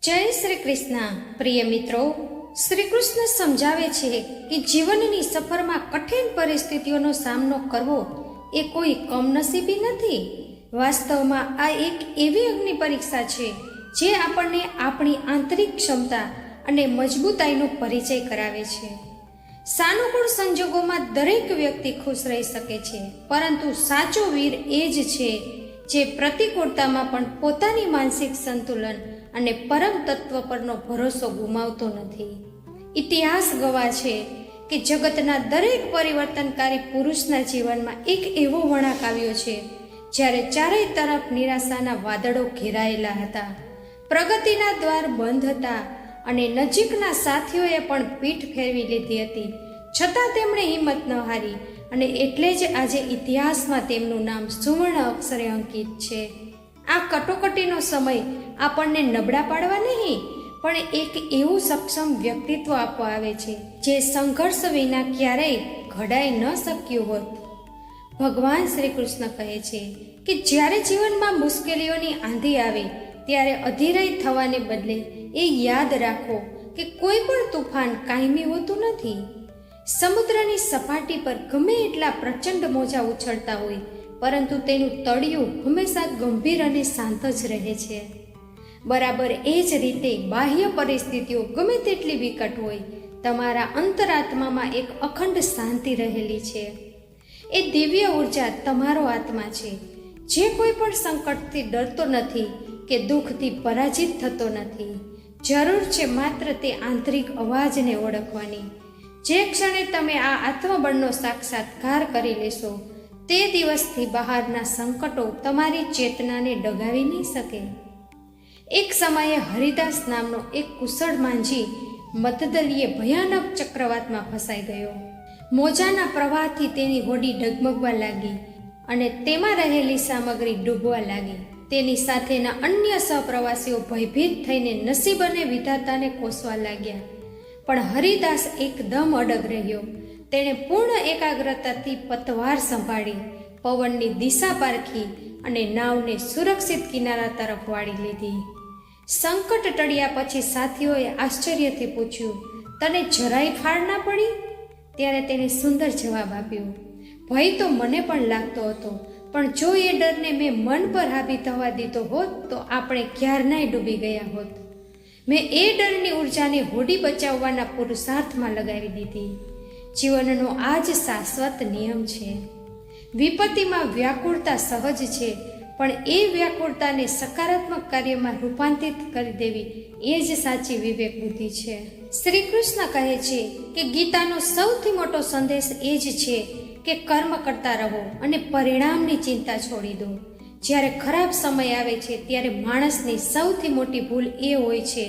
જય શ્રી કૃષ્ણ. પ્રિય મિત્રો, શ્રી કૃષ્ણ સમજાવે છે કે જીવનની સફરમાં કઠિન પરિસ્થિતિઓનો સામનો કરવો એ કોઈ કમનસીબી નથી. વાસ્તવમાં આ એક એવી અગ્નિ પરીક્ષા છે જે આપણને આપણી આંતરિક ક્ષમતા અને મજબૂતાઈનો પરિચય કરાવે છે. સાનુકૂળ સંજોગોમાં દરેક વ્યક્તિ ખુશ રહી શકે છે, પરંતુ સાચો વીર એ જ છે જે પ્રતિકૂળતામાં પણ પોતાની માનસિક સંતુલન અને પરમ તત્વ પરનો ભરોસો ગુમાવતો નથી. ઇતિહાસ ગવાહ છે કે જગતના દરેક પરિવર્તનકારી પુરુષના જીવનમાં એક એવો વળાંક આવ્યો છે જ્યારે ચારેય તરફ નિરાશાના વાદળો ઘેરાયેલા હતા, પ્રગતિના દ્વાર બંધ હતા અને નજીકના સાથીઓએ પણ પીઠ ફેરવી લીધી હતી. છતાં તેમણે હિંમત ન હારી અને એટલે જ આજે ઇતિહાસમાં તેમનું નામ સુવર્ણ અક્ષરે અંકિત છે. આ કટોકટીનો સમય આપણને નબળા પાડવા નહીં, પણ એક એવું સક્ષમ વ્યક્તિત્વ આપવા આવે છે જે સંઘર્ષ વિના ક્યારેય ઘડાઈ ન શક્યું હોત. ભગવાન શ્રી કૃષ્ણ કહે છે કે જ્યારે જીવનમાં મુશ્કેલીઓની આંધી આવે ત્યારે અધીરાઈ થવાને બદલે એ યાદ રાખો કે કોઈ પણ તુફાન કાયમી હોતું નથી. સમુદ્રની સપાટી પર ગમે એટલા પ્રચંડ મોજા ઉછળતા હોય, પરંતુ તેનું તળિયું હંમેશા ગંભીર અને શાંત જ રહે છે. બરાબર એ જ રીતે બાહ્ય પરિસ્થિતિઓ ગમે તેટલી વિકટ હોય, તમારા અંતરાત્મામાં એક અખંડ શાંતિ રહેલી છે. એ દિવ્ય ઉર્જા તમારો આત્મા છે, જે કોઈ પણ સંકટથી ડરતો નથી કે દુઃખથી પરાજિત થતો નથી. જરૂર છે માત્ર તે આંતરિક અવાજને ઓળખવાની. જે ક્ષણે તમે આ આત્મબળનો સાક્ષાત્કાર કરી લેશો, તે દિવસથી બહારના સંકટો તમારી ચેતનાને ડગાવી નહીં શકે. એક સમયે હરિદાસ નામનો એક કુશળ માંજી મતદલીએ ભયાનક ચક્રવાતમાં ફસાઈ ગયો. મોજાના પ્રવાહથી તેની હોડી ડગમગવા લાગી અને તેમાં રહેલી સામગ્રી ડૂબવા લાગી. તેની સાથેના અન્ય સહપ્રવાસીઓ ભયભીત થઈને નસીબ અને વિધાતાને કોસવા લાગ્યા. પણ હરિદાસ એકદમ અડગ રહ્યો. તેણે પૂર્ણ એકાગ્રતાથી પતવાર સંભાળી, પવનની દિશા પારખી અને નાવને સુરક્ષિત કિનારા તરફ વાળી લીધી. સંકટ ટળ્યા પછી સાથીઓએ આશ્ચર્યથી પૂછ્યું, તને જરાય ફાળ ના પડી? ત્યારે તેણે સુંદર જવાબ આપ્યો, ભય તો મને પણ લાગતો હતો, પણ જો એ ડરને મેં મન પર હાવી થવા દીધો હોત તો આપણે ક્યારનાય ડૂબી ગયા હોત. મેં એ ડરની ઉર્જાને હોડી બચાવવાના પુરુષાર્થમાં લગાવી દીધી. જીવનનો આ જ શાશ્વત નિયમ છે. વિપત્તિમાં વ્યાકુળતા સહજ છે, પણ એ વ્યાકુળતાને સકારાત્મક કાર્યમાં રૂપાંતરિત કરી દેવી એ જ સાચી વિવેક બુદ્ધિ છે. શ્રી કૃષ્ણ કહે છે કે ગીતાનો સૌથી મોટો સંદેશ એ જ છે કે કર્મ કરતા રહો અને પરિણામની ચિંતા છોડી દો. જ્યારે ખરાબ સમય આવે છે ત્યારે માણસની સૌથી મોટી ભૂલ એ હોય છે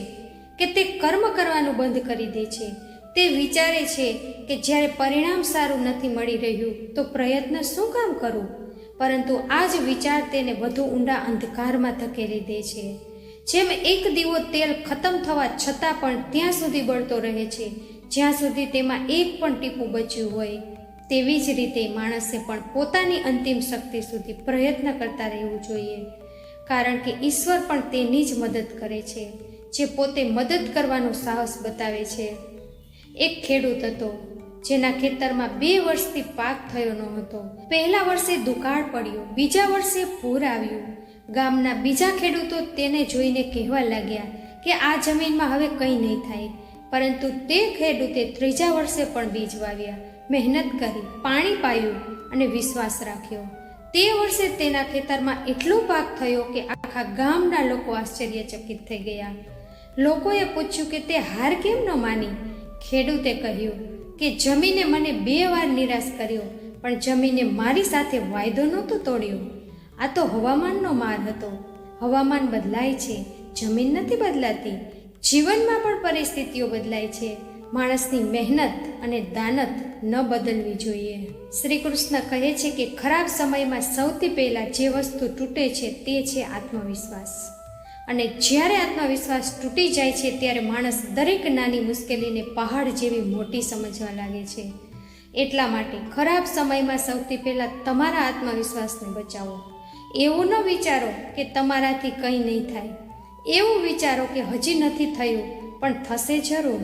કે તે કર્મ કરવાનું બંધ કરી દે છે. તે વિચારે છે કે જ્યારે પરિણામ સારું નથી મળી રહ્યું તો પ્રયત્ન શું કામ કરવું? પરંતુ આ જ વિચાર તેને વધુ ઊંડા અંધકારમાં ધકેલી દે છે. જેમ એક દીવો તેલ ખતમ થવા છતાં પણ ત્યાં સુધી બળતો રહે છે જ્યાં સુધી તેમાં એક પણ ટીપું બચ્યું હોય, તેવી જ રીતે માણસે પણ પોતાની અંતિમ શક્તિ સુધી પ્રયત્ન કરતા રહેવું જોઈએ, કારણ કે ઈશ્વર પણ તેની જ મદદ કરે છે જે પોતે મદદ કરવાનો સાહસ બતાવે છે. એક ખેડૂત હતો જેના ખેતરમાં 2 વર્ષથી પાક થયો ન હતો. પહેલા વર્ષે દુકાળ પડ્યો, બીજા વર્ષે પૂર આવ્યું. ગામના બીજા ખેડૂતો તેને જોઈને કહેવા લાગ્યા કે આ જમીનમાં હવે કંઈ નહીં થાય, પરંતુ તે ખેડૂતે ત્રીજા વર્ષે પણ બીજ વાવ્યા, મહેનત કરી, પાણી પાયું અને વિશ્વાસ રાખ્યો. તે વર્ષે તેના ખેતરમાં એટલો પાક થયો કે આખા ગામના લોકો આશ્ચર્યચકિત થઈ ગયા. લોકોએ પૂછ્યું કે તે હાર કેમ ન માની? ખેડૂતે કહ્યું કે જમીને મને 2 વાર નિરાશ કર્યો, પણ જમીને મારી સાથે વાયદો નહોતો તોડ્યો. આ તો હવામાનનો માર હતો. હવામાન બદલાય છે, જમીન નથી બદલાતી. જીવનમાં પણ પરિસ્થિતિઓ બદલાય છે. માણસની મહેનત અને દાનત ન બદલવી જોઈએ. શ્રી કૃષ્ણ કહે છે કે ખરાબ સમયમાં સૌથી પહેલાં જે વસ્તુ તૂટે છે તે છે આત્મવિશ્વાસ. અને જ્યારે આત્મવિશ્વાસ તૂટી જાય છે ત્યારે માણસ દરેક નાની મુશ્કેલીને પહાડ જેવી મોટી સમજવા લાગે છે. એટલા માટે ખરાબ સમયમાં સૌથી પહેલાં તમારા આત્મવિશ્વાસને બચાવો. એવું ન વિચારો કે તમારાથી કંઈ નહીં થાય. એવું વિચારો કે હજી નથી થયું પણ થશે જરૂર.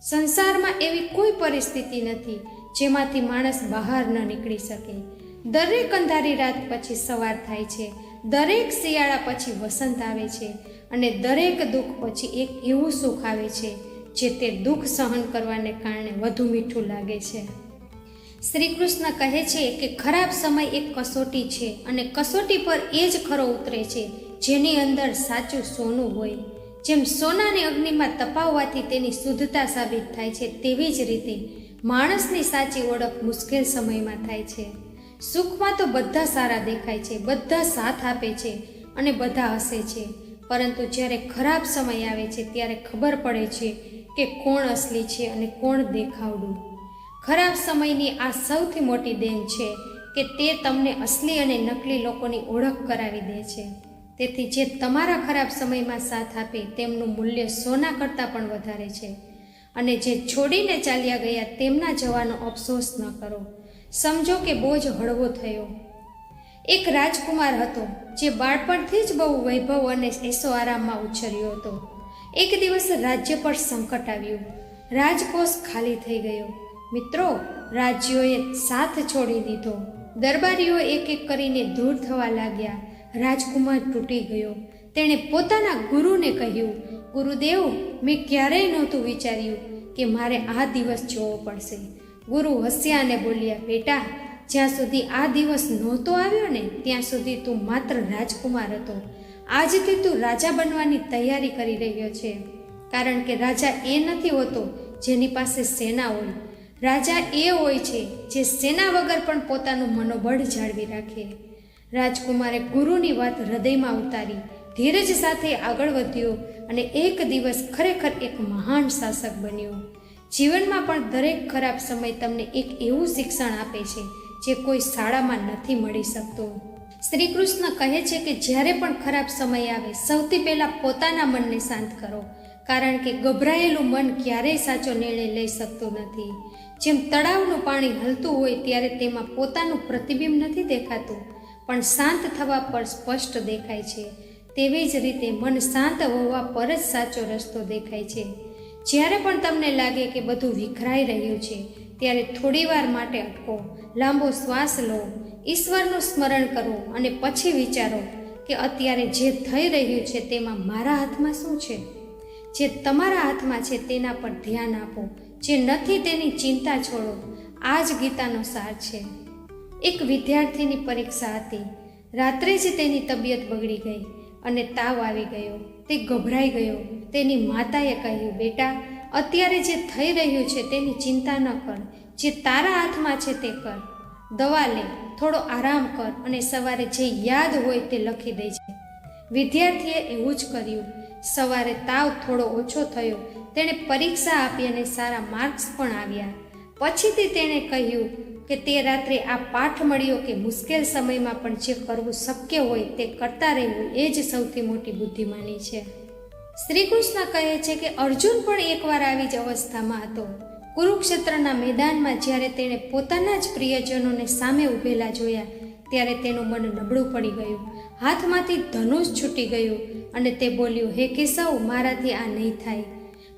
સંસારમાં એવી કોઈ પરિસ્થિતિ નથી જેમાંથી માણસ બહાર ન નીકળી શકે. દરેક અંધારી રાત પછી સવાર થાય છે, દરેક શિયાળા પછી વસંત આવે છે અને દરેક દુઃખ પછી એક એવું સુખ આવે છે જે તે દુઃખ સહન કરવાને કારણે વધુ મીઠું લાગે છે. શ્રી કૃષ્ણ કહે છે કે ખરાબ સમય એક કસોટી છે અને કસોટી પર એ જ ખરો ઉતરે છે જેની અંદર સાચું સોનું હોય. જેમ સોનાને અગ્નિમાં તપાવવાથી તેની શુદ્ધતા સાબિત થાય છે, તેવી જ રીતે માણસની સાચી ઓળખ મુશ્કેલ સમયમાં થાય છે. સુખમાં તો બધા સારા દેખાય છે, બધા સાથ આપે છે અને બધા હસે છે, પરંતુ જ્યારે ખરાબ સમય આવે છે ત્યારે ખબર પડે છે કે કોણ અસલી છે અને કોણ દેખાવડું. ખરાબ સમયની આ સૌથી મોટી દેન છે કે તે તમને અસલી અને નકલી લોકોની ઓળખ કરાવી દે છે. તેથી જે તમારા ખરાબ સમયમાં સાથ આપે તેમનું મૂલ્ય સોના કરતાં પણ વધારે છે અને જે છોડીને ચાલ્યા ગયા તેમના જવાનો અફસોસ ન કરો. સમજો કે બોજ હળવો થયો. એક રાજકુમાર હતો જે બાળપણથી જ બહુ વૈભવ અને એસો આરામમાં ઉછર્યો હતો. એક દિવસ રાજ્ય પર સંકટ આવ્યું. રાજકોષ ખાલી થઈ ગયો. મિત્રો, રાજ્યોએ સાથ છોડી દીધો. દરબારીઓ એક એક કરીને દૂર થવા લાગ્યા. રાજકુમાર તૂટી ગયો. તેણે પોતાના ગુરુને કહ્યું, ગુરુદેવ, મેં ક્યારેય નહોતું વિચાર્યું કે મારે આ દિવસ જોવો પડશે. ગુરુ હસ્યા અને બોલ્યા, બેટા, જ્યાં સુધી આ દિવસ નહોતો આવ્યો ને ત્યાં સુધી તું માત્ર રાજકુમાર હતો. આજથી તું રાજા બનવાની તૈયારી કરી રહ્યો છે. કારણ કે રાજા એ નથી હોતો જેની પાસે સેના હોય. રાજા એ હોય છે જે સેના વગર પણ પોતાનું મનોબળ જાળવી રાખે. રાજકુમારે ગુરુની વાત હૃદયમાં ઉતારી, ધીરજ સાથે આગળ વધ્યો અને એક દિવસ ખરેખર એક મહાન શાસક બન્યો. જીવનમાં પણ દરેક ખરાબ સમય તમને એક એવું શિક્ષણ આપે છે જે કોઈ શાળામાં નથી મળી શકતું. શ્રી કૃષ્ણ કહે છે કે જ્યારે પણ ખરાબ સમય આવે સૌથી પહેલાં પોતાના મનને શાંત કરો, કારણ કે ગભરાયેલું મન ક્યારેય સાચો નિર્ણય લઈ શકતું નથી. જેમ તળાવનું પાણી હલતું હોય ત્યારે તેમાં પોતાનું પ્રતિબિંબ નથી દેખાતું, પણ શાંત થવા પર સ્પષ્ટ દેખાય છે. તેવી જ રીતે મન શાંત હોવા પર જ સાચો રસ્તો દેખાય છે. જ્યારે પણ તમને લાગે કે બધું વિખરાઈ રહ્યું છે ત્યારે થોડીવાર માટે અટકો, લાંબો શ્વાસ લો, ઈશ્વરનું સ્મરણ કરો અને પછી વિચારો કે અત્યારે જે થઈ રહ્યું છે તેમાં મારા હાથમાં શું છે. જે તમારા હાથમાં છે તેના પર ધ્યાન આપો, જે નથી તેની ચિંતા છોડો. આ જ ગીતાનો સાર છે. એક વિદ્યાર્થીની પરીક્ષા હતી. રાત્રે જ તેની તબિયત બગડી ગઈ અને તાવ આવી ગયો. તે ગભરાઈ ગયો. તેની માતાએ કહ્યું, બેટા, અત્યારે જે થઈ રહ્યું છે તેની ચિંતા ન કર. જે તારા હાથમાં છે તે કર. દવા લે, થોડો આરામ કર અને સવારે જે યાદ હોય તે લખી દેજે. વિદ્યાર્થીએ એવું જ કર્યું. સવારે તાવ થોડો ઓછો થયો. તેણે પરીક્ષા આપી અને સારા માર્ક્સ પણ આવ્યા. પછીથી તેણે કહ્યું કે તે રાત્રે આ પાઠ મળ્યો કે મુશ્કેલ સમયમાં પણ જે કરવું શક્ય હોય તે કરતા રહેવું એ જ સૌથી મોટી બુદ્ધિમાની છે. શ્રી કૃષ્ણ કહે છે કે અર્જુન પણ એકવાર આવી જ અવસ્થામાં હતો. કુરુક્ષેત્રના મેદાનમાં જ્યારે તેણે પોતાના જ પ્રિયજનોને સામે ઊભેલા જોયા ત્યારે તેનું મન નબળું પડી ગયું. હાથમાંથી ધનુષ છૂટી ગયું અને તે બોલ્યો, હે કેશવ, મારાથી આ નહીં થાય.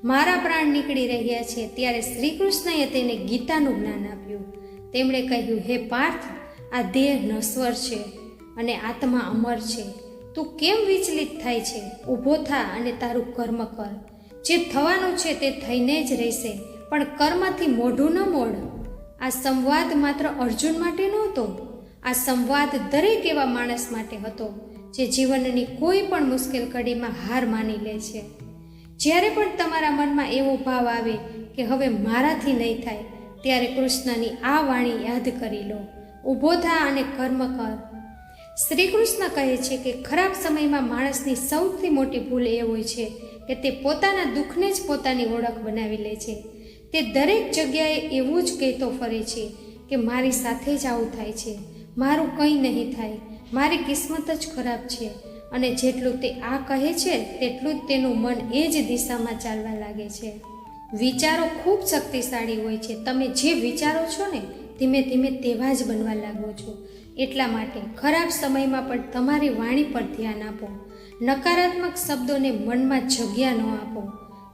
મારા પ્રાણ નીકળી રહ્યા છે. ત્યારે શ્રી કૃષ્ણએ તેને ગીતાનું જ્ઞાન આપ્યું. તેમણે કહ્યું, હે પાર્થ, આ દેહ નશ્વર છે અને આત્મા અમર છે. તું કેમ વિચલિત થાય છે? ઊભો થા અને તારું કર્મ કર. જે થવાનું છે તે થઈને જ રહેશે, પણ કર્મથી મોઢું ન મોડ. આ સંવાદ માત્ર અર્જુન માટે નહોતો. આ સંવાદ દરેક એવા માણસ માટે હતો જે જીવનની કોઈ પણ મુશ્કેલ ઘડીમાં હાર માની લે છે. જ્યારે પણ તમારા મનમાં એવો ભાવ આવે કે હવે મારાથી નહીં થાય, ત્યારે કૃષ્ણની આ વાણી યાદ કરી લો. ઊભો થા અને કર્મ કર. શ્રી કૃષ્ણ કહે છે કે ખરાબ સમયમાં માણસની સૌથી મોટી ભૂલ એ હોય છે કે તે પોતાના દુઃખને જ પોતાની ઓળખ બનાવી લે છે. તે દરેક જગ્યાએ એવું જ કહેતો ફરે છે કે મારી સાથે જ આવું થાય છે, મારું કંઈ નહીં થાય, મારી કિસ્મત જ ખરાબ છે. અને જેટલું તે આ કહે છે તેટલું જ તેનું મન એ જ દિશામાં ચાલવા લાગે છે. વિચારો ખૂબ શક્તિશાળી હોય છે. તમે જે વિચારો છો ને ધીમે ધીમે તેવા જ બનવા લાગો છો. એટલા માટે ખરાબ સમયમાં પણ તમારી વાણી પર ધ્યાન આપો. નકારાત્મક શબ્દોને મનમાં જગ્યા ન આપો.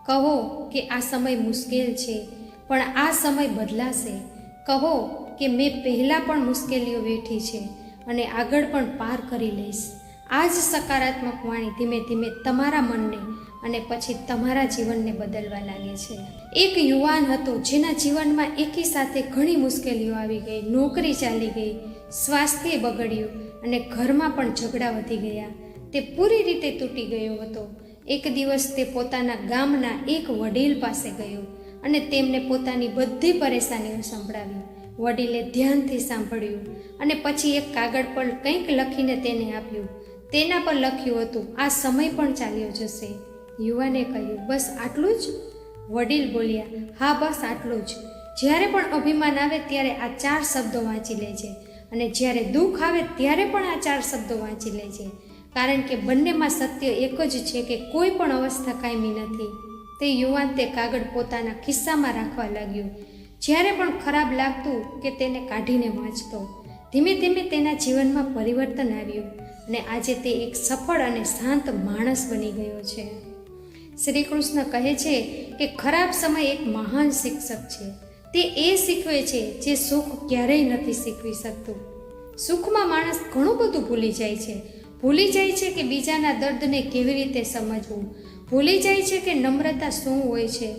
કહો કે આ સમય મુશ્કેલ છે, પણ આ સમય બદલાશે. કહો કે મેં પહેલાં પણ મુશ્કેલીઓ વેઠી છે અને આગળ પણ પાર કરી લઈશ. આ જ સકારાત્મક વાણી ધીમે ધીમે તમારા મનને અને પછી તમારા જીવનને બદલવા લાગે છે. એક યુવાન હતો જેના જીવનમાં એકી સાથે ઘણી મુશ્કેલીઓ આવી ગઈ. નોકરી ચાલી ગઈ, સ્વાસ્થ્ય બગડ્યું અને ઘરમાં પણ ઝઘડા વધી ગયા. તે પૂરી રીતે તૂટી ગયો હતો. એક દિવસ તે પોતાના ગામના એક વડીલ પાસે ગયો અને તેમને પોતાની બધી પરેશાનીઓ સંભળાવી. વડીલે ધ્યાનથી સાંભળ્યું અને પછી એક કાગળ પર કંઈક લખીને તેને આપ્યું. તેના પર લખ્યું હતું, આ સમય પણ ચાલ્યો જશે. યુવાને કહ્યું, બસ આટલું જ? વડીલ બોલ્યા, હા બસ આટલું જ. જ્યારે પણ અભિમાન આવે ત્યારે આ 4 શબ્દો વાંચી લેજે અને જ્યારે દુઃખ આવે ત્યારે પણ આ 4 શબ્દો વાંચી લેજે. કારણ કે બંનેમાં સત્ય એક જ છે કે કોઈ પણ અવસ્થા કાયમી નથી. તે યુવાન તે કાગળ પોતાના ખિસ્સામાં રાખવા લાગ્યો. જ્યારે પણ ખરાબ લાગતું કે તેને કાઢીને વાંચતો. ધીમે ધીમે તેના જીવનમાં પરિવર્તન આવ્યું અને આજે તે એક સફળ અને શાંત માણસ બની ગયો છે. શ્રી કૃષ્ણ કહે છે કે ખરાબ સમય એક મહાન શિક્ષક છે. તે એ શીખવે છે જે સુખ ક્યારેય નથી શીખવી શકતું. સુખમાં માણસ ઘણું બધું ભૂલી જાય છે. ભૂલી જાય છે કે બીજાના દર્દને કેવી રીતે સમજવું. ભૂલી જાય છે કે નમ્રતા શું હોય છે.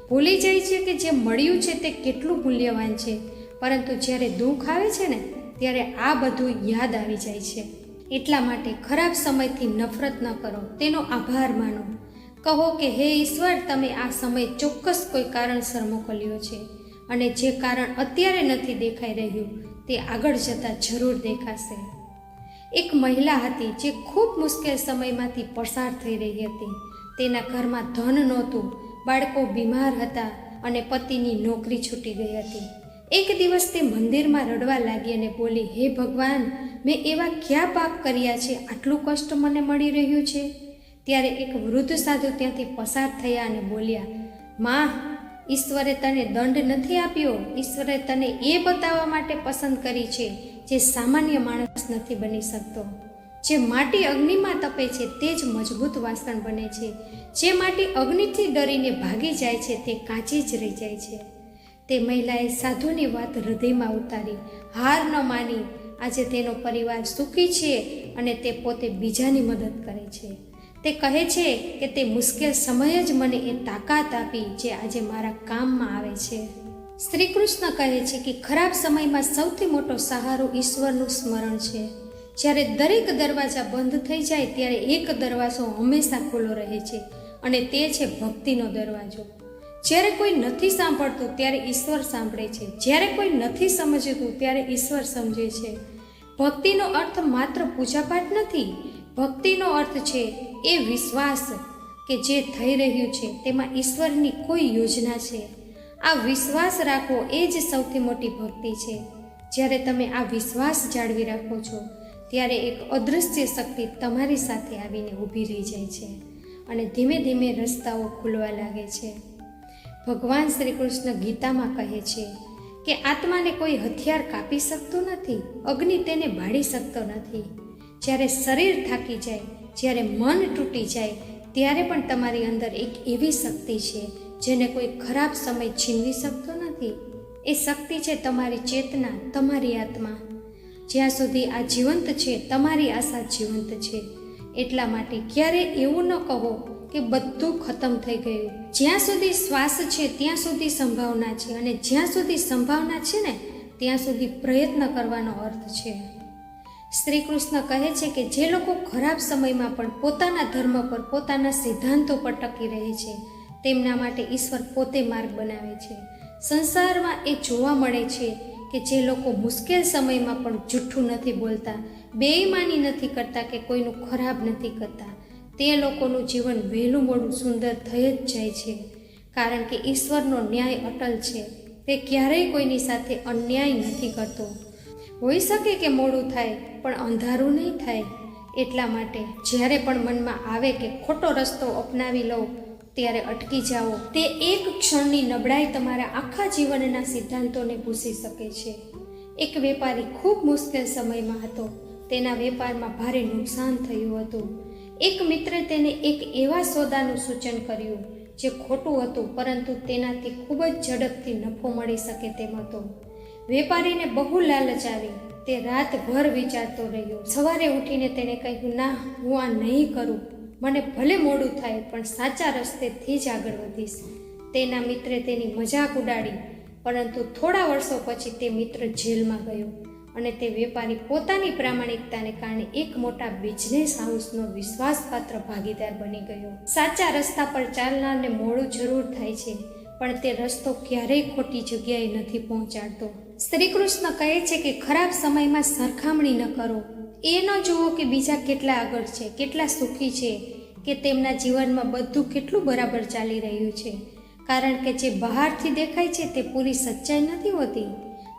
ભૂલી જાય છે કે જે મળ્યું છે તે કેટલું મૂલ્યવાન છે. પરંતુ જ્યારે દુઃખ આવે છે ને ત્યારે આ બધું યાદ આવી જાય છે. એટલા માટે ખરાબ સમયથી નફરત ન કરો, તેનો આભાર માનો. કહો કે હે ઈશ્વર, તમે આ સમય ચોક્કસ કોઈ કારણસર મોકલ્યો છે અને જે કારણ અત્યારે નથી દેખાઈ રહ્યું તે આગળ જતાં જરૂર દેખાશે. એક મહિલા હતી જે ખૂબ મુશ્કેલ સમયમાંથી પસાર થઈ રહી હતી. તેના ઘરમાં ધન નહોતું, બાળકો બીમાર હતા અને પતિની નોકરી છૂટી ગઈ હતી. એક દિવસ તે મંદિરમાં રડવા લાગી અને બોલી, હે ભગવાન, મેં એવા ક્યાં પાપ કર્યા છે, આટલું કષ્ટ મને મળી રહ્યું છે? ત્યારે એક વૃદ્ધ સાધુ ત્યાંથી પસાર થયા અને બોલ્યા, માં, ઈશ્વરે તને દંડ નથી આપ્યો. ઈશ્વરે તને એ બતાવવા માટે પસંદ કરી છે જે સામાન્ય માણસ નથી બની શકતો. જે માટી અગ્નિમાં તપે છે તે જ મજબૂત વાસણ બને છે. જે માટી અગ્નિથી ડરીને ભાગી જાય છે તે કાચી જ રહી જાય છે. તે મહિલાએ સાધુની વાત હૃદયમાં ઉતારી, હાર ન માની. આજે તેનો પરિવાર સુખી છે અને તે પોતે બીજાની મદદ કરે છે. તે કહે છે કે તે મુશ્કેલ સમયે જ મને એ તાકાત આપી જે આજે મારા કામમાં આવે છે. શ્રી કૃષ્ણ કહે છે કે ખરાબ સમયમાં સૌથી મોટો સહારો ઈશ્વરનું સ્મરણ છે. જ્યારે દરેક દરવાજા બંધ થઈ જાય ત્યારે એક દરવાજો હંમેશા ખુલ્લો રહે છે અને તે છે ભક્તિનો દરવાજો. જ્યારે કોઈ નથી સાંભળતું ત્યારે ઈશ્વર સાંભળે છે. જ્યારે કોઈ નથી સમજતું ત્યારે ઈશ્વર સમજે છે. ભક્તિનો અર્થ માત્ર પૂજાપાઠ નથી. ભક્તિનો અર્થ છે એ વિશ્વાસ કે જે થઈ રહ્યું છે તેમાં ઈશ્વરની કોઈ યોજના છે. આ વિશ્વાસ રાખવો એ જ સૌથી મોટી ભક્તિ છે. જ્યારે તમે આ વિશ્વાસ જાળવી રાખો છો ત્યારે એક અદૃશ્ય શક્તિ તમારી સાથે આવીને ઊભી રહી જાય છે અને ધીમે ધીમે રસ્તાઓ ખુલવા લાગે છે. ભગવાન શ્રી કૃષ્ણ ગીતામાં કહે છે કે આત્માને કોઈ હથિયાર કાપી શકતું નથી, અગ્નિ તેને બાળી શકતો નથી. જ્યારે શરીર થાકી જાય, જ્યારે મન તૂટી જાય ત્યારે પણ તમારી અંદર એક એવી શક્તિ છે જેને કોઈ ખરાબ સમય છીનવી શકતો નથી. એ શક્તિ છે તમારી ચેતના, તમારી આત્મા. જ્યાં સુધી આ જીવંત છે તમારી આશા જીવંત છે. એટલા માટે ક્યારેય એવું ન કહો કે બધું ખતમ થઈ ગયું. જ્યાં સુધી શ્વાસ છે ત્યાં સુધી સંભાવના છે અને જ્યાં સુધી સંભાવના છે ને ત્યાં સુધી પ્રયત્ન કરવાનો અર્થ છે. શ્રી કૃષ્ણ કહે છે કે જે લોકો ખરાબ સમયમાં પણ પોતાના ધર્મ પર, પોતાના સિદ્ધાંતો પર ટકી રહે છે તેમના માટે ઈશ્વર પોતે માર્ગ બનાવે છે. સંસારમાં એ જોવા મળે છે કે જે લોકો મુશ્કેલ સમયમાં પણ જૂઠું નથી બોલતા, બેઈમાની નથી કરતા કે કોઈનું ખરાબ નથી કરતા, તે લોકોનું જીવન વહેલું મોડું સુંદર થઈ જ જાય છે. કારણ કે ઈશ્વરનો ન્યાય અટલ છે. તે ક્યારેય કોઈની સાથે અન્યાય નથી કરતો. હોઈ શકે કે મોડું થાય પણ અંધારું નહીં થાય. એટલા માટે જ્યારે પણ મનમાં આવે કે ખોટો રસ્તો અપનાવી લો ત્યારે અટકી જાઓ. તે એક ક્ષણની નબળાઈ તમારા આખા જીવનના સિદ્ધાંતોને ભૂસી શકે છે. એક વેપારી ખૂબ મુશ્કેલ સમયમાં હતો. તેના વેપારમાં ભારે નુકસાન થયું હતું. એક મિત્રે તેને એક એવા સોદાનું સૂચન કર્યું જે ખોટું હતું, પરંતુ તેનાથી ખૂબ જ ઝડપથી નફો મળી શકે તેમ હતો. વેપારીને બહુ લાલચ આવી. તે રાતભર વિચારતો રહ્યો. સવારે ઉઠીને તેણે કહ્યું, ના, હું આ નહીં કરું. મને ભલે મોડું થાય, પણ સાચા રસ્તેથી જ આગળ વધીશ. તેના મિત્રે તેની મજાક ઉડાડી, પરંતુ થોડા વર્ષો પછી તે મિત્ર જેલમાં ગયો અને તે વેપારી પોતાની પ્રામાણિકતાને કારણે એક મોટા બિઝનેસ હાઉસનો વિશ્વાસપાત્ર ભાગીદાર બની ગયો. સાચા રસ્તા પર ચાલનારને મોડું જરૂર થાય છે, પણ તે રસ્તો ક્યારેય ખોટી જગ્યાએ નથી પહોંચાડતો. શ્રી કૃષ્ણ કહે છે કે ખરાબ સમયમાં સરખામણી ન કરો. એ ન જુઓ કે બીજા કેટલા આગળ છે, કેટલા સુખી છે, કે તેમના જીવનમાં બધું કેટલું બરાબર ચાલી રહ્યું છે. કારણ કે જે બહારથી દેખાય છે તે પૂરી સચ્ચાઈ નથી હોતી.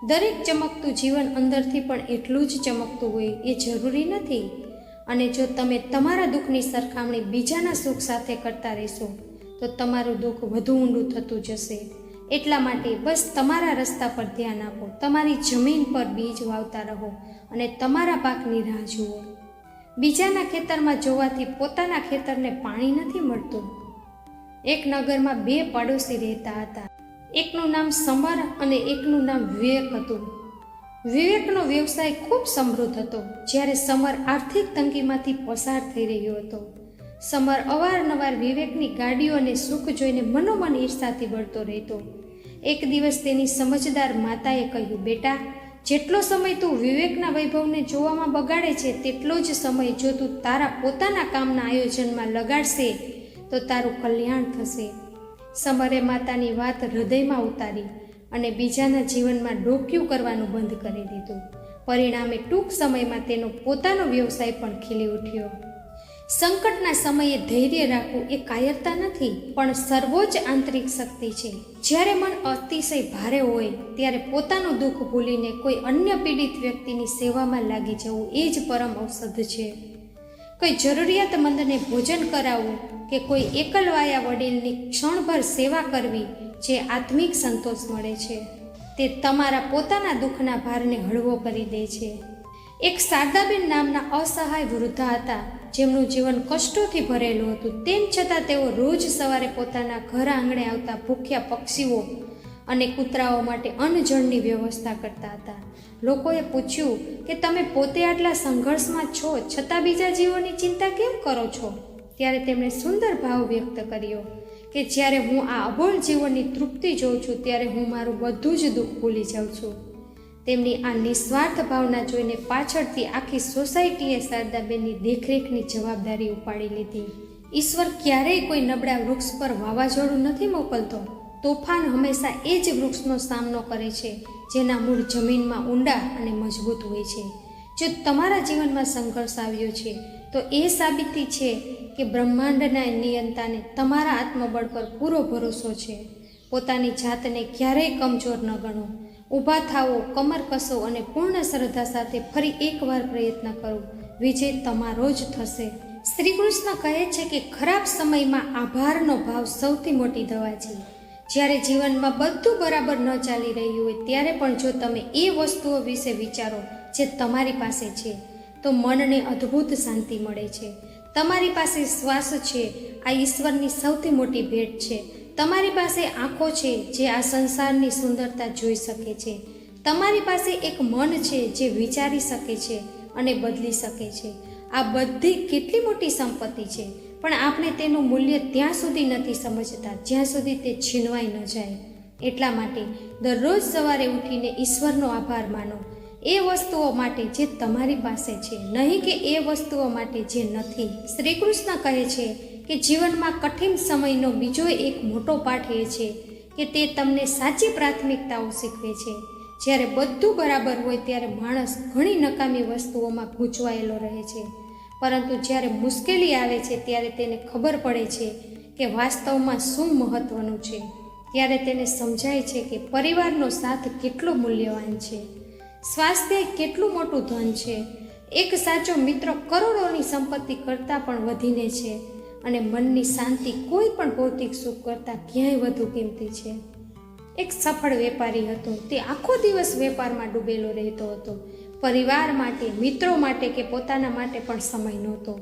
દરેક ચમકતું જીવન અંદરથી પણ એટલું જ ચમકતું હોય એ જરૂરી નથી. અને જો તમે તમારા દુઃખની સરખામણી બીજાના સુખ સાથે કરતા રહેશો તો તમારું દુઃખ વધુ ઊંડું થતું જશે. એટલા માટે બસ તમારા રસ્તા પર ધ્યાન આપો, તમારી જમીન પર બીજ વાવતા રહો અને તમારા પાકની રાહ જુઓ. બીજાના ખેતરમાં જોવાથી પોતાના ખેતરને પાણી નથી મળતું. એક નગરમાં બે પાડોશી રહેતા હતા. એકનું નામ સમર અને એકનું નામ વિવેક હતું. વિવેકનો વ્યવસાય ખૂબ સમૃદ્ધ હતો, જ્યારે સમર આર્થિક તંગીમાંથી પસાર થઈ રહ્યો હતો. સમર અવારનવાર વિવેકની ગાડીઓ અને સુખ જોઈને મનોમન ઈર્ષાથી બળતો રહેતો. એક દિવસ તેની સમજદાર માતાએ કહ્યું, બેટા, જેટલો સમય તું વિવેકના વૈભવને જોવામાં બગાડે છે તેટલો જ સમય જો તું તારા પોતાના કામના આયોજનમાં લગાડશે તો તારું કલ્યાણ થશે. સમરે માતાની વાત હૃદયમાં ઉતારી અને બીજાના જીવનમાં ડોક્યું કરવાનું બંધ કરી દીધું. પરિણામે ટૂંક સમયમાં તેનો પોતાનો વ્યવસાય પણ ખીલી ઉઠ્યો. સંકટના સમયે ધૈર્ય રાખવું એ કાયરતા નથી, પણ સર્વોચ્ચ આંતરિક શક્તિ છે. જ્યારે મન અતિશય ભારે હોય ત્યારે પોતાનું દુઃખ ભૂલીને કોઈ અન્ય પીડિત વ્યક્તિની સેવામાં લાગી જવું એ જ પરમ ઔષધ છે. કોઈ જરૂરિયાતમંદને ભોજન કરાવવું કે કોઈ એકલવાયા વડીલની ક્ષણભર સેવા કરવી જે આત્મિક સંતોષ મળે છે, તે તમારા પોતાના દુઃખના ભારને હળવો કરી દે છે. એક શારદાબેન નામના અસહાય વૃદ્ધા હતા, જેમનું જીવન કષ્ટોથી ભરેલું હતું. તેમ છતાં તેઓ રોજ સવારે પોતાના ઘર આંગણે આવતા ભૂખ્યા પક્ષીઓ અને કૂતરાઓ માટે અન્નજળની વ્યવસ્થા કરતા હતા. લોકોએ પૂછ્યું કે તમે પોતે આટલા સંઘર્ષમાં છો, છતાં બીજા જીવોની ચિંતા કેમ કરો છો? ત્યારે તેમણે સુંદર ભાવ વ્યક્ત કર્યો કે જ્યારે હું આ અબોલ જીવનની તૃપ્તિ જોઉં છું ત્યારે હું મારું બધું જ દુઃખ ભૂલી જાઉં છું. તેમની આ નિસ્વાર્થ ભાવના જોઈને પાછળથી આખી સોસાયટીએ શારદાબેનની દેખરેખની જવાબદારી ઉપાડી લીધી. ઈશ્વર ક્યારેય કોઈ નબળા વૃક્ષ પર વાવાઝોડું નથી મોકલતો. તોફાન હંમેશા એ જ વૃક્ષનો સામનો કરે છે જેના મૂળ જમીનમાં ઊંડા અને મજબૂત હોય છે. જો તમારા જીવનમાં સંઘર્ષ આવ્યો છે તો એ સાબિતી છે કે બ્રહ્માંડના નિયંતાને તમારા આત્મબળ પર પૂરો ભરોસો છે. પોતાની જાતને ક્યારેય કમજોર ન ગણો. ઊભા થાઓ, કમર કસો અને પૂર્ણ શ્રદ્ધા સાથે ફરી એકવાર પ્રયત્ન કરો. વિજય તમારો જ થશે. શ્રી કૃષ્ણ કહે છે કે ખરાબ સમયમાં આભારનો ભાવ સૌથી મોટી દવા છે. જ્યારે જીવનમાં બધું બરાબર ન ચાલી રહ્યું હોય ત્યારે પણ જો તમે એ વસ્તુઓ વિશે વિચારો જે તમારી પાસે છે તો મનને અદ્ભુત શાંતિ મળે છે. તમારી પાસે શ્વાસ છે, આ ઈશ્વરની સૌથી મોટી ભેટ છે. તમારી પાસે આંખો છે જે આ સંસારની સુંદરતા જોઈ શકે છે. તમારી પાસે એક મન છે જે વિચારી શકે છે અને બદલી શકે છે. આ બધી કેટલી મોટી સંપત્તિ છે, પણ આપણે તેનું મૂલ્ય ત્યાં સુધી નથી સમજતા જ્યાં સુધી તે છીનવાઈ ન જાય. એટલા માટે દરરોજ સવારે ઉઠીને ઈશ્વરનો આભાર માનો, એ વસ્તુઓ માટે જે તમારી પાસે છે, નહીં કે એ વસ્તુઓ માટે જે નથી. શ્રી કૃષ્ણ કહે છે કે જીવનમાં કઠિન સમયનો બીજો એક મોટો પાઠ એ છે કે તે તમને સાચી પ્રાથમિકતાઓ શીખવે છે. જ્યારે બધું બરાબર હોય ત્યારે માણસ ઘણી નકામી વસ્તુઓમાં ગૂંચવાયેલો રહે છે, પરંતુ જ્યારે મુશ્કેલી આવે છે ત્યારે તેને ખબર પડે છે કે વાસ્તવમાં શું મહત્વનું છે. ત્યારે તેને સમજાય છે કે પરિવારનો સાથ કેટલો મૂલ્યવાન છે, સ્વાસ્થ્ય કેટલું મોટું ધન છે, એક સાચો મિત્ર કરોડોની સંપત્તિ કરતાં પણ વધીને છે, અને મનની શાંતિ કોઈ પણ ભૌતિક સુખ કરતાં ક્યાંય વધુ કિંમતી છે. એક સફળ વેપારી હતો. તે આખો દિવસ વેપારમાં ડૂબેલો રહેતો હતો. પરિવાર માટે, મિત્રો માટે કે પોતાના માટે પણ સમય નહોતો.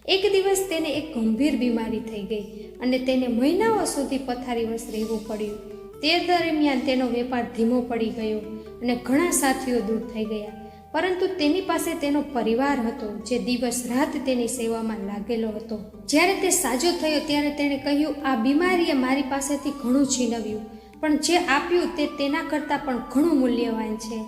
એક દિવસ તેને એક ગંભીર બીમારી થઈ ગઈ અને તેને મહિનાઓ સુધી પથારીવશ રહેવું પડ્યું. તે દરમિયાન તેનો વેપાર ધીમો પડી ગયો અને ઘણા સાથીઓ દૂર થઈ ગયા. પરંતુ તેની પાસે તેનો પરિવાર હતો જે દિવસ રાત તેની સેવામાં લાગેલો હતો. જ્યારે તે સાજો થયો ત્યારે તેણે કહ્યું, આ બીમારીએ મારી પાસેથી ઘણું છીનવ્યું, પણ જે આપ્યું તે તેના કરતાં પણ ઘણું મૂલ્યવાન છે.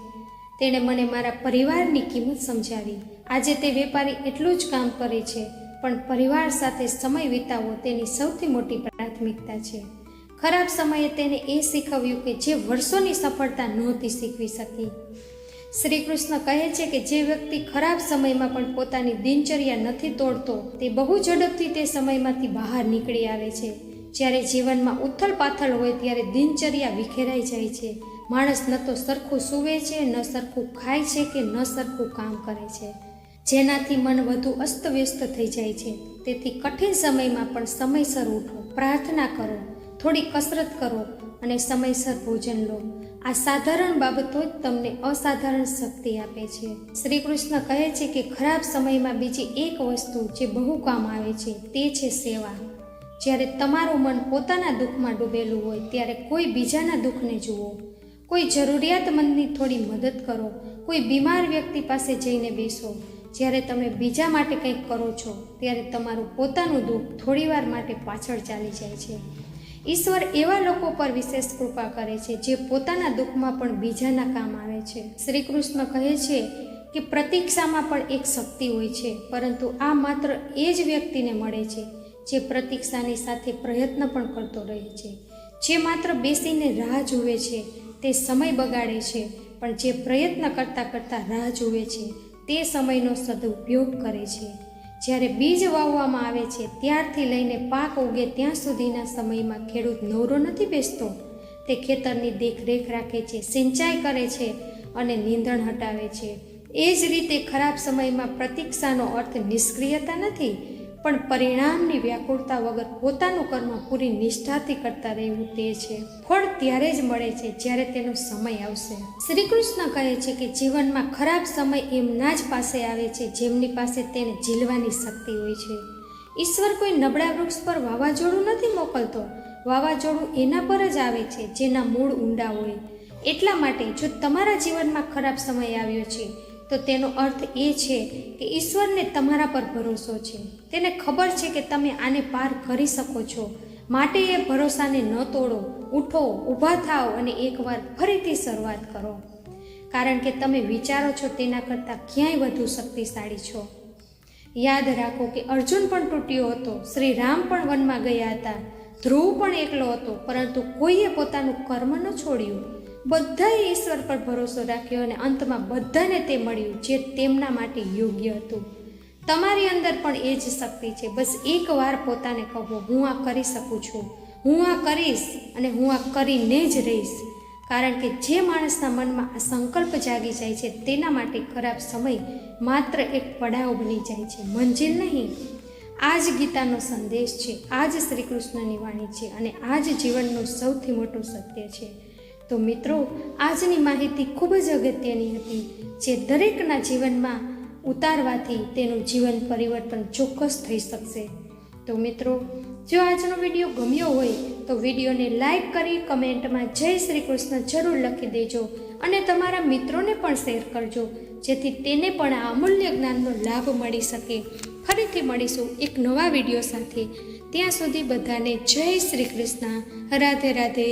તેણે મને મારા પરિવારની કિંમત સમજાવી. આજે તે વેપારી એટલું જ કામ કરે છે, પણ પરિવાર સાથે સમય વિતાવવો તેની સૌથી મોટી પ્રાથમિકતા છે. ખરાબ સમયે તેને એ શીખવ્યું કે જે વર્ષોની સફળતા નહોતી શીખવી શકી. શ્રી કૃષ્ણ કહે છે કે જે વ્યક્તિ ખરાબ સમયમાં પણ પોતાની દિનચર્યા નથી તોડતો તે બહુ ઝડપથી તે સમયમાંથી બહાર નીકળી આવે છે. જ્યારે જીવનમાં ઉથલ પાથલ હોય ત્યારે દિનચર્યા વિખેરાઈ જાય છે. માણસ ન તો સરખું સૂવે છે, ન સરખું ખાય છે કે ન સરખું કામ કરે છે, જેનાથી મન વધુ અસ્તવ્યસ્ત થઈ જાય છે. તેથી કઠિન સમયમાં પણ સમયસર ઉઠો, પ્રાર્થના કરો, થોડી કસરત કરો અને સમયસર ભોજન લો. આ સાધારણ બાબતો જ તમને અસાધારણ શક્તિ આપે છે. શ્રી કૃષ્ણ કહે છે કે ખરાબ સમયમાં બીજી એક વસ્તુ જે બહુ કામ આવે છે તે છે સેવા. જ્યારે તમારું મન પોતાના દુઃખમાં ડૂબેલું હોય ત્યારે કોઈ બીજાના દુઃખને જુઓ, કોઈ જરૂરિયાતમંદની થોડી મદદ કરો, કોઈ બીમાર વ્યક્તિ પાસે જઈને બેસો. જ્યારે તમે બીજા માટે કંઈક કરો છો ત્યારે તમારું પોતાનું દુઃખ થોડીવાર માટે પાછળ ચાલી જાય છે. ઈશ્વર એવા લોકો પર વિશેષ કૃપા કરે છે જે પોતાના દુઃખમાં પણ બીજાના કામ આવે છે. શ્રી કૃષ્ણ કહે છે કે પ્રતીક્ષામાં પણ એક શક્તિ હોય છે, પરંતુ આ માત્ર એ જ વ્યક્તિને મળે છે જે પ્રતીક્ષાની સાથે પ્રયત્ન પણ કરતો રહે છે. જે માત્ર બેસીને રાહ જુએ છે તે સમય બગાડે છે, પણ જે પ્રયત્ન કરતાં કરતાં રાહ જુએ છે તે સમયનો સદુપયોગ કરે છે. જ્યારે બીજ વાવવામાં આવે છે ત્યારથી લઈને પાક ઉગે ત્યાં સુધીના સમયમાં ખેડૂત નવરો નથી બેસતો. તે ખેતરની દેખરેખ રાખે છે, સિંચાઈ કરે છે અને નીંદણ હટાવે છે. એ જ રીતે ખરાબ સમયમાં પ્રતીક્ષાનો અર્થ નિષ્ક્રિયતા નથી, પણ પરિણામની વ્યાકુળતા વગર પોતાનું કર્મ પૂરી નિષ્ઠાથી કરતા રહેવું તે છે. ફળ ત્યારે જ મળે છે જ્યારે તેનો સમય આવશે. શ્રી કૃષ્ણ કહે છે કે જીવનમાં ખરાબ સમય એમના જ પાસે આવે છે જેમની પાસે તેને ઝીલવાની શક્તિ હોય છે. ઈશ્વર કોઈ નબળા વૃક્ષ પર વાવાઝોડું નથી મોકલતો. વાવાઝોડું એના પર જ આવે છે જેના મૂળ ઊંડા હોય. એટલા માટે જો તમારા જીવનમાં ખરાબ સમય આવ્યો છે તો તેનો અર્થ એ છે કે ઈશ્વરને તમારા પર ભરોસો છે. તેને ખબર છે કે તમે આને પાર કરી શકો છો. માટે એ ભરોસાને ન તોડો. ઉઠો, ઊભા થાઓ અને એકવાર ફરીથી શરૂઆત કરો, કારણ કે તમે વિચારો છો તેના કરતાં ક્યાંય વધુ શક્તિશાળી છો. યાદ રાખો કે અર્જુન પણ તૂટ્યો હતો, શ્રી રામ પણ વનમાં ગયા હતા, ધ્રુવ પણ એકલો હતો, પરંતુ કોઈએ પોતાનું કર્મ ન છોડ્યું. બધાએ ઈશ્વર પર ભરોસો રાખ્યો અને અંતમાં બધાને તે મળ્યું જે તેમના માટે યોગ્ય હતું. તમારી અંદર પણ એ જ શક્તિ છે. બસ એકવાર પોતાને કહો, હું આ કરી શકું છું, હું આ કરીશ અને હું આ કરીને જ રહીશ. કારણ કે જે માણસના મનમાં આ સંકલ્પ જાગી જાય છે તેના માટે ખરાબ સમય માત્ર એક પડાવ બની જાય છે, મંજિલ નહીં. આ જ ગીતાનો સંદેશ છે, આ જ શ્રી કૃષ્ણની વાણી છે અને આ જ જીવનનું સૌથી મોટું સત્ય છે. તો મિત્રો, આજની માહિતી ખૂબ જ અગત્યની હતી, જે દરેકના જીવનમાં ઉતારવાથી તેનું જીવન પરિવર્તન ચોક્કસ થઈ શકશે. તો મિત્રો, જો આજનો વિડીયો ગમ્યો હોય તો વિડીયોને લાઈક કરી કમેન્ટમાં જય શ્રી કૃષ્ણ જરૂર લખી દેજો અને તમારા મિત્રોને પણ શેર કરજો, જેથી તેને પણ આ અમૂલ્ય જ્ઞાનનો લાભ મળી શકે. ફરીથી મળીશું એક નવા વિડીયો સાથે. ત્યાં સુધી બધાને જય શ્રી કૃષ્ણ. રાધે રાધે.